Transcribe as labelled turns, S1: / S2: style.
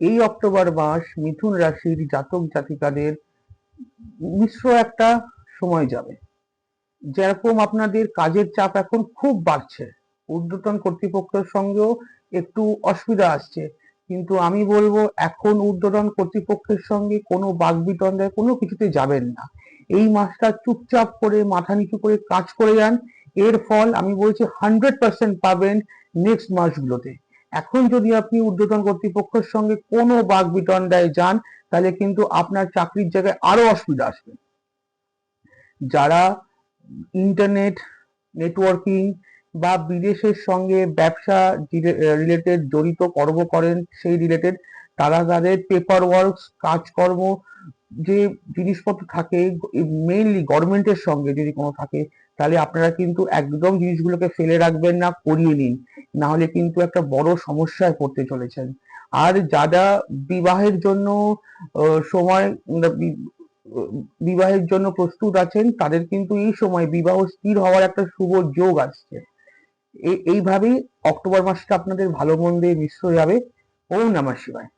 S1: এই অক্টোবর মাস মিথুন রাশির জাতক জাতিকাদের মিশ্র একটা সময় যাবে। যেরকম আপনাদের কাজের চাপ এখন খুব বাড়ছে, ঊর্ধ্বতন কর্তৃপক্ষের সঙ্গেও একটু অসুবিধা আসছে, কিন্তু আমি বলবো এখন ঊর্ধ্বতন কর্তৃপক্ষের সঙ্গে কোনো বাকবিতণ্ডায় কোনো কিছুতে যাবেন না। এই মাসটা চুপচাপ করে মাথা নিচু করে কাজ করে যান, এর ফল আমি বলছি 100% পাবেন নেক্সট মাসগুলোতে। এখন যদি আপনি ঊর্ধ্বতন কর্তৃপক্ষের সঙ্গে কোনো বাকবিতণ্ডায় যান, তাহলে কিন্তু আপনার চাকরির জায়গায় আরো অসুবিধা আসবে। যারা ইন্টারনেট নেটওয়ার্কিং বা বিদেশের সঙ্গে ব্যবসা রিলেটেড জড়িত কর্ম করেন, সেই রিলেটেড তারা তাদের পেপার ওয়ার্ক কাজকর্ম যে জিনিসপত্র থাকে, মেইনলি গভর্নমেন্টের সঙ্গে যদি কোনো থাকে, তাহলে আপনারা কিন্তু একদম জিনিসগুলোকে ফেলে রাখবেন না, করিয়ে নিন, না হলে কিন্তু একটা বড় সমস্যায় পড়তে চলেছেন। আর যারা বিবাহের জন্য সময় বিবাহের জন্য প্রস্তুত আছেন, তাদের কিন্তু এই সময় বিবাহ স্থির হওয়ার একটা শুভ যোগ আসছে। এইভাবেই অক্টোবর মাসটা আপনাদের ভালো মন্দে মিশ্র যাবে। ওম নমঃ শিবায়।